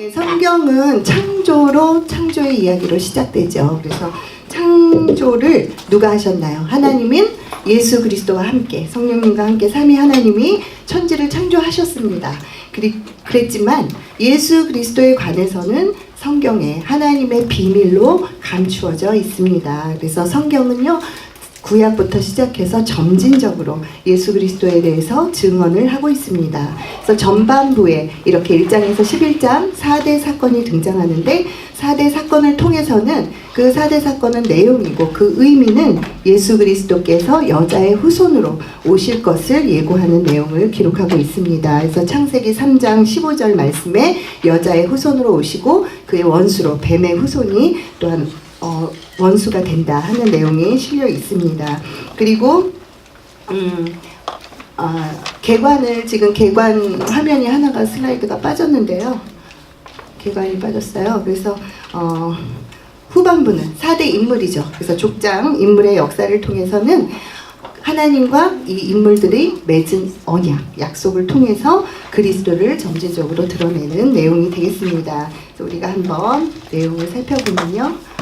네, 성경은 창조의 이야기로 시작되죠. 그래서 창조를 누가 하셨나요? 하나님인 예수 그리스도와 함께, 성령님과 함께 삼위 하나님이 천지를 창조하셨습니다. 그랬지만 예수 그리스도에 관해서는 성경에 하나님의 비밀로 감추어져 있습니다. 그래서 성경은요, 구약부터 시작해서 점진적으로 예수 그리스도에 대해서 증언을 하고 있습니다. 그래서 전반부에 이렇게 1장에서 11장 4대 사건이 등장하는데, 4대 사건을 통해서는 그 4대 사건은 내용이고 그 의미는 예수 그리스도께서 여자의 후손으로 오실 것을 예고하는 내용을 기록하고 있습니다. 그래서 창세기 3장 15절 말씀에 여자의 후손으로 오시고 그의 원수로 뱀의 후손이 또한 원수가 된다 하는 내용이 실려 있습니다. 그리고 지금 개관 화면이 하나가 슬라이드가 빠졌는데요. 개관이 빠졌어요. 그래서 후반부는 4대 인물이죠. 그래서 족장 인물의 역사를 통해서는 하나님과 이 인물들이 맺은 언약, 약속을 통해서 그리스도를 점진적으로 드러내는 내용이 되겠습니다. 그래서 우리가 한번 내용을 살펴보면요.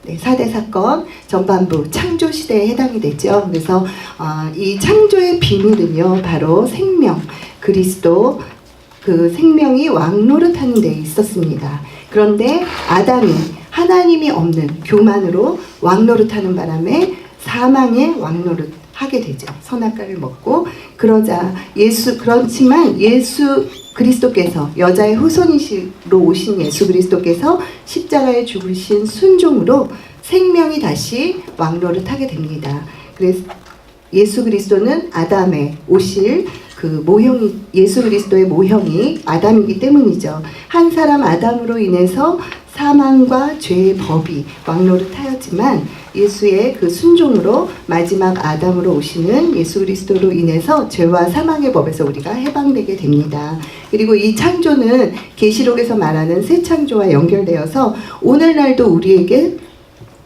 네, 4대 사건 전반부 창조 시대에 해당이 되죠. 그래서 이 창조의 비밀은요, 바로 생명, 그리스도 그 생명이 왕노릇하는 데 있었습니다. 그런데 아담이 하나님이 없는 교만으로 왕노릇하는 바람에 사망의 왕노릇 하게 되죠. 선악과를 먹고. 그렇지만 예수 그리스도께서 여자의 후손이시로 오신 예수 그리스도께서 십자가에 죽으신 순종으로 생명이 다시 왕노릇하게 됩니다. 그래서 예수 그리스도는 아담에 오실 그 모형이, 예수 그리스도의 모형이 아담이기 때문이죠. 한 사람 아담으로 인해서 사망과 죄의 법이 왕노릇하였지만 예수의 그 순종으로 마지막 아담으로 오시는 예수 그리스도로 인해서 죄와 사망의 법에서 우리가 해방되게 됩니다. 그리고 이 창조는 계시록에서 말하는 새 창조와 연결되어서 오늘날도 우리에게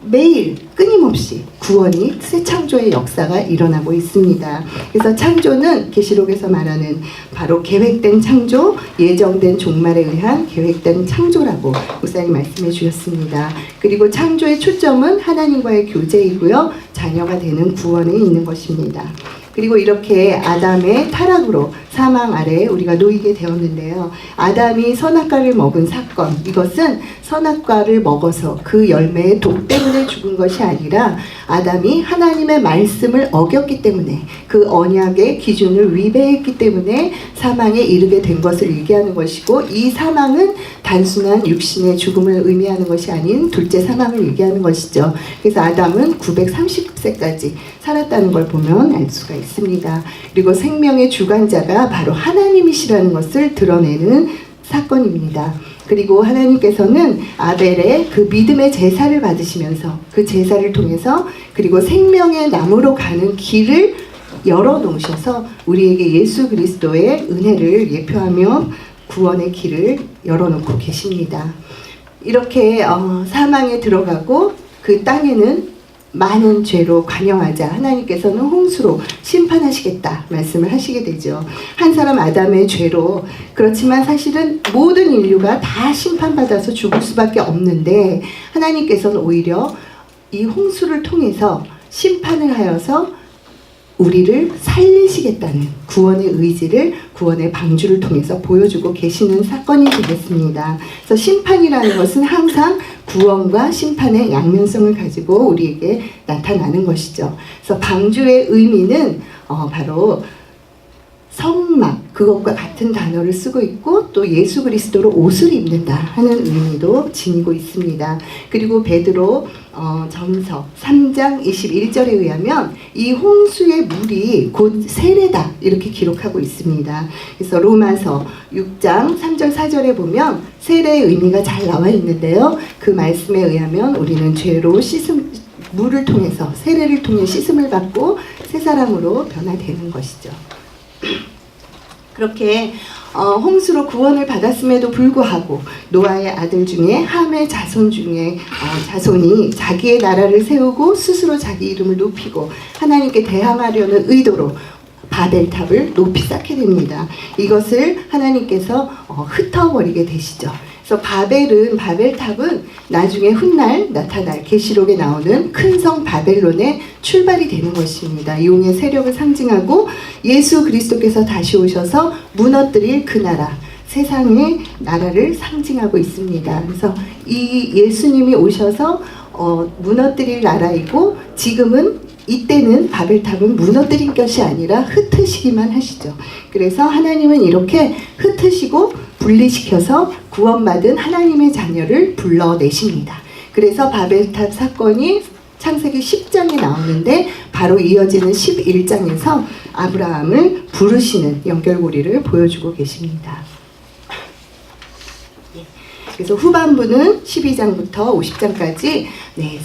매일 끊임없이 구원이 새 창조의 역사가 일어나고 있습니다. 그래서 창조는 계시록에서 말하는 바로 계획된 창조, 예정된 종말에 의한 계획된 창조라고 목사님 말씀해 주셨습니다. 그리고 창조의 초점은 하나님과의 교제이고요, 자녀가 되는 구원에 있는 것입니다. 그리고 이렇게 아담의 타락으로 사망 아래에 우리가 놓이게 되었는데요. 아담이 선악과를 먹은 사건, 이것은 선악과를 먹어서 그 열매의 독 때문에 죽은 것이 아니라 아담이 하나님의 말씀을 어겼기 때문에, 그 언약의 기준을 위배했기 때문에 사망에 이르게 된 것을 얘기하는 것이고, 이 사망은 단순한 육신의 죽음을 의미하는 것이 아닌 둘째 사망을 얘기하는 것이죠. 그래서 아담은 930세까지 살았다는 걸 보면 알 수가 있습니다. 그리고 생명의 주관자가 바로 하나님이시라는 것을 드러내는 사건입니다. 그리고 하나님께서는 아벨의 그 믿음의 제사를 받으시면서 그 제사를 통해서, 그리고 생명의 나무로 가는 길을 열어놓으셔서 우리에게 예수 그리스도의 은혜를 예표하며 구원의 길을 열어놓고 계십니다. 이렇게 사망에 들어가고 그 땅에는 많은 죄로 관영하자 하나님께서는 홍수로 심판하시겠다 말씀을 하시게 되죠. 한 사람 아담의 죄로. 그렇지만 사실은 모든 인류가 다 심판받아서 죽을 수밖에 없는데, 하나님께서는 오히려 이 홍수를 통해서 심판을 하여서 우리를 살리시겠다는 구원의 의지를, 구원의 방주를 통해서 보여주고 계시는 사건이 되겠습니다. 그래서 심판이라는 것은 항상 구원과 심판의 양면성을 가지고 우리에게 나타나는 것이죠. 그래서 방주의 의미는 바로 성막, 그것과 같은 단어를 쓰고 있고, 또 예수 그리스도로 옷을 입는다 하는 의미도 지니고 있습니다. 그리고 베드로 전서 3장 21절에 의하면 이 홍수의 물이 곧 세례다 이렇게 기록하고 있습니다. 그래서 로마서 6장 3절 4절에 보면 세례의 의미가 잘 나와 있는데요. 그 말씀에 의하면 우리는 죄로 물을 통해서, 세례를 통해 씻음을 받고 새 사람으로 변화되는 것이죠. 그렇게 홍수로 구원을 받았음에도 불구하고 노아의 아들 중에 함의 자손 중에 자손이 자기의 나라를 세우고 스스로 자기 이름을 높이고 하나님께 대항하려는 의도로 바벨탑을 높이 쌓게 됩니다. 이것을 하나님께서 흩어버리게 되시죠. 그래서 바벨탑은 나중에 훗날 나타날 계시록에 나오는 큰 성 바벨론의 출발이 되는 것입니다. 용의 세력을 상징하고 예수 그리스도께서 다시 오셔서 무너뜨릴 그 나라, 세상의 나라를 상징하고 있습니다. 그래서 이 예수님이 오셔서 무너뜨릴 나라이고, 지금은 이때는 바벨탑은 무너뜨린 것이 아니라 흩으시기만 하시죠. 그래서 하나님은 이렇게 흩으시고 분리시켜서 구원받은 하나님의 자녀를 불러내십니다. 그래서 바벨탑 사건이 창세기 10장에 나오는데 바로 이어지는 11장에서 아브라함을 부르시는 연결고리를 보여주고 계십니다. 그래서 후반부는 12장부터 50장까지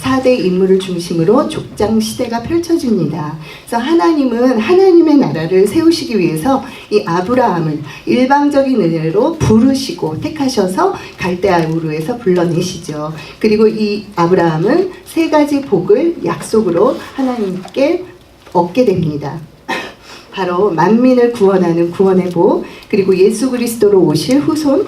4대 인물을 중심으로 족장 시대가 펼쳐집니다. 그래서 하나님은 하나님의 나라를 세우시기 위해서 이 아브라함을 일방적인 은혜로 부르시고 택하셔서 갈대아 우르에서 불러내시죠. 그리고 이 아브라함은 3가지 복을 약속으로 하나님께 얻게 됩니다. 바로 만민을 구원하는 구원의 복, 그리고 예수 그리스도로 오실 후손,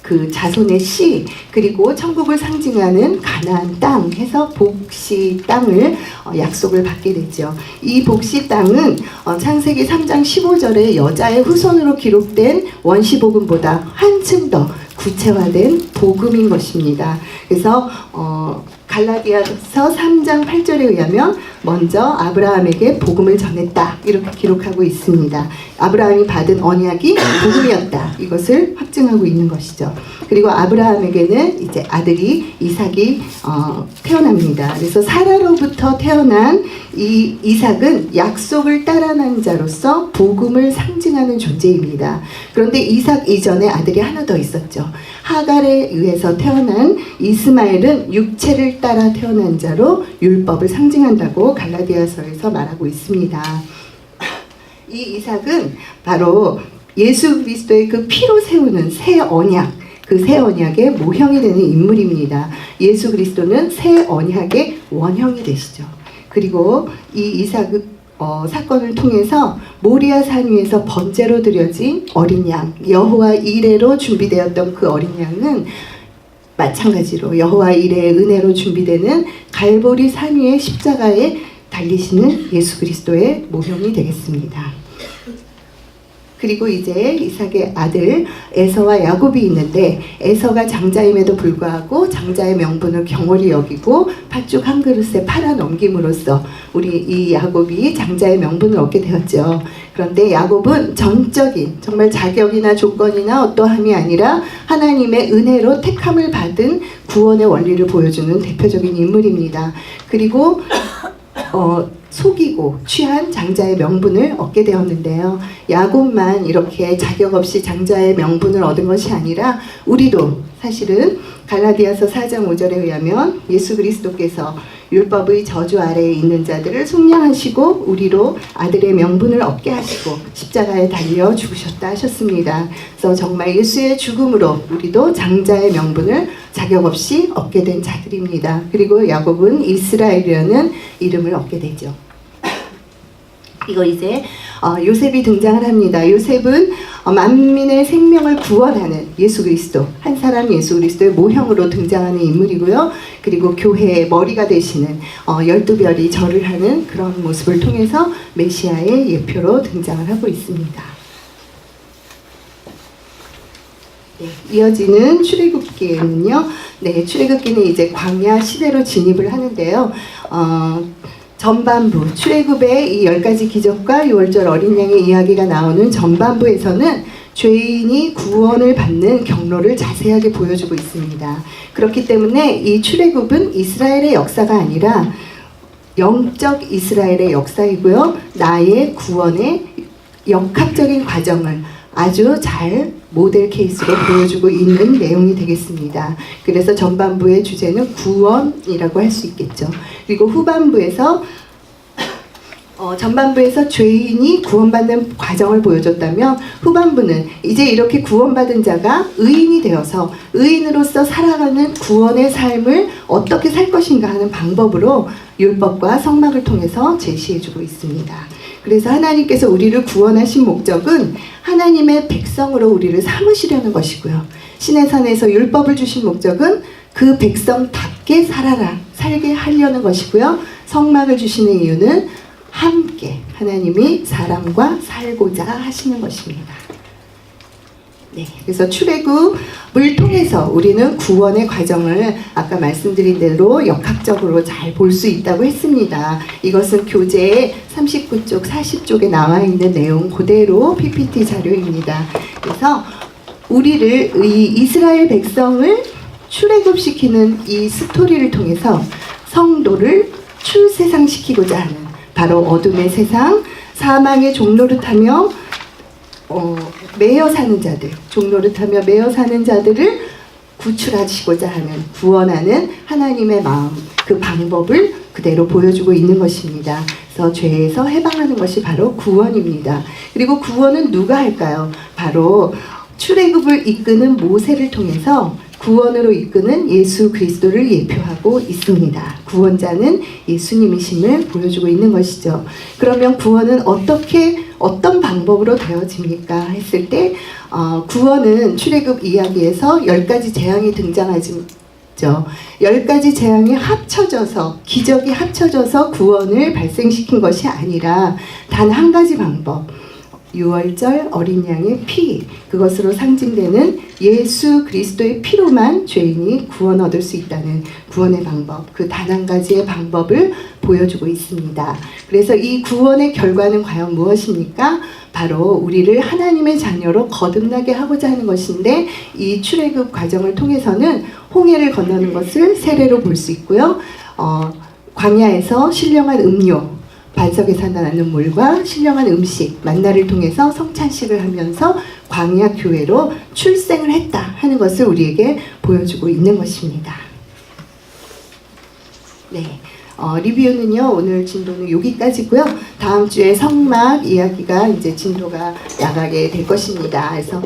그 자손의 씨, 그리고 천국을 상징하는 가나안 땅 해서 복시 땅을 약속을 받게 되죠. 이 복시 땅은 창세기 3장 15절에 여자의 후손으로 기록된 원시복음보다 한층 더 구체화된 복음인 것입니다. 그래서 갈라디아서 3장 8절에 의하면 먼저 아브라함에게 복음을 전했다, 이렇게 기록하고 있습니다. 아브라함이 받은 언약이 복음이었다, 이것을 확증하고 있는 것이죠. 그리고 아브라함에게는 이제 아들이 이삭이 태어납니다. 그래서 사라로부터 태어난 이 이삭은 약속을 따라난 자로서 복음을 상징하는 존재입니다. 그런데 이삭 이전에 아들이 하나 더 있었죠. 하갈에 의해서 태어난 이스마엘은 육체를 따라 태어난 자로 율법을 상징한다고 갈라디아서에서 말하고 있습니다. 이 이삭은 바로 예수 그리스도의 그 피로 세우는 새 언약, 그 새 언약의 모형이 되는 인물입니다. 예수 그리스도는 새 언약의 원형이 되시죠. 그리고 이 이삭 사건을 통해서 모리아 산 위에서 번제로 드려진 어린 양, 여호와 이레로 준비되었던 그 어린 양은 마찬가지로 여호와 이레의 은혜로 준비되는 갈보리 산 위의 십자가에 달리시는 예수 그리스도의 모형이 되겠습니다. 그리고 이제 이삭의 아들 에서와 야곱이 있는데, 에서가 장자임에도 불구하고 장자의 명분을 경홀히 여기고 팥죽 한 그릇에 팔아 넘김으로써 우리 이 야곱이 장자의 명분을 얻게 되었죠. 그런데 야곱은 전적인, 정말 자격이나 조건이나 어떠함이 아니라 하나님의 은혜로 택함을 받은 구원의 원리를 보여주는 대표적인 인물입니다. 그리고 속이고 취한 장자의 명분을 얻게 되었는데요. 야곱만 이렇게 자격 없이 장자의 명분을 얻은 것이 아니라 우리도 사실은 갈라디아서 4장 5절에 의하면 예수 그리스도께서 율법의 저주 아래에 있는 자들을 속량하시고 우리로 아들의 명분을 얻게 하시고 십자가에 달려 죽으셨다 하셨습니다. 그래서 정말 예수의 죽음으로 우리도 장자의 명분을 자격 없이 얻게 된 자들입니다. 그리고 야곱은 이스라엘이라는 이름을 얻게 되죠. 이거 이제 요셉이 등장을 합니다. 요셉은 만민의 생명을 구원하는 예수 그리스도, 한 사람 예수 그리스도의 모형으로 등장하는 인물이고요. 그리고 교회의 머리가 되시는 12별이 절을 하는 그런 모습을 통해서 메시아의 예표로 등장을 하고 있습니다. 네, 이어지는 출애굽기에는요. 네, 출애굽기는 이제 광야 시대로 진입을 하는데요. 전반부, 출애굽의 이 10가지 기적과 6월절 어린 양의 이야기가 나오는 전반부에서는 죄인이 구원을 받는 경로를 자세하게 보여주고 있습니다. 그렇기 때문에 이 출애굽은 이스라엘의 역사가 아니라 영적 이스라엘의 역사이고요. 나의 구원의 역학적인 과정을 아주 잘 모델 케이스로 보여주고 있는 내용이 되겠습니다. 그래서 전반부의 주제는 구원이라고 할 수 있겠죠. 그리고 후반부에서 전반부에서 죄인이 구원받는 과정을 보여줬다면 후반부는 이제 이렇게 구원받은 자가 의인이 되어서 의인으로서 살아가는 구원의 삶을 어떻게 살 것인가 하는 방법으로 율법과 성막을 통해서 제시해주고 있습니다. 그래서 하나님께서 우리를 구원하신 목적은 하나님의 백성으로 우리를 삼으시려는 것이고요. 신의 산에서 율법을 주신 목적은 그 백성답게 살게 하려는 것이고요. 성막을 주시는 이유는 함께 하나님이 사람과 살고자 하시는 것입니다. 네, 그래서 출애굽을 통해서 우리는 구원의 과정을 아까 말씀드린 대로 역학적으로 잘 볼 수 있다고 했습니다. 이것은 교재 39쪽, 40쪽에 나와 있는 내용 그대로 PPT 자료입니다. 그래서 우리를 이 이스라엘 백성을 출애굽시키는 이 스토리를 통해서 성도를 출세상시키고자 하는 바로 어둠의 세상, 사망의 종노릇하며 매여 사는 자들, 종노릇하며 매여 사는 자들을 구출하시고자 하는, 구원하는 하나님의 마음, 그 방법을 그대로 보여주고 있는 것입니다. 그래서 죄에서 해방하는 것이 바로 구원입니다. 그리고 구원은 누가 할까요? 바로 출애굽을 이끄는 모세를 통해서 구원으로 이끄는 예수 그리스도를 예표하고 있습니다. 구원자는 예수님이심을 보여주고 있는 것이죠. 그러면 구원은 어떤 방법으로 되어집니까? 했을 때 구원은 출애굽 이야기에서 10가지 재앙이 등장하죠. 10가지 재앙이 합쳐져서, 기적이 합쳐져서 구원을 발생시킨 것이 아니라 단 한 가지 방법, 유월절 어린 양의 피, 그것으로 상징되는 예수 그리스도의 피로만 죄인이 구원 얻을 수 있다는 구원의 방법, 그 단 한 가지의 방법을 보여주고 있습니다. 그래서 이 구원의 결과는 과연 무엇입니까? 바로 우리를 하나님의 자녀로 거듭나게 하고자 하는 것인데, 이 출애굽 과정을 통해서는 홍해를 건너는 것을 세례로 볼 수 있고요. 광야에서 신령한 음료, 반석에서 나는 물과 신령한 음식, 만나를 통해서 성찬식을 하면서 광야 교회로 출생을 했다 하는 것을 우리에게 보여주고 있는 것입니다. 네, 리뷰는요, 오늘 진도는 여기까지고요. 다음 주에 성막 이야기가 이제 진도가 나가게 될 것입니다. 그래서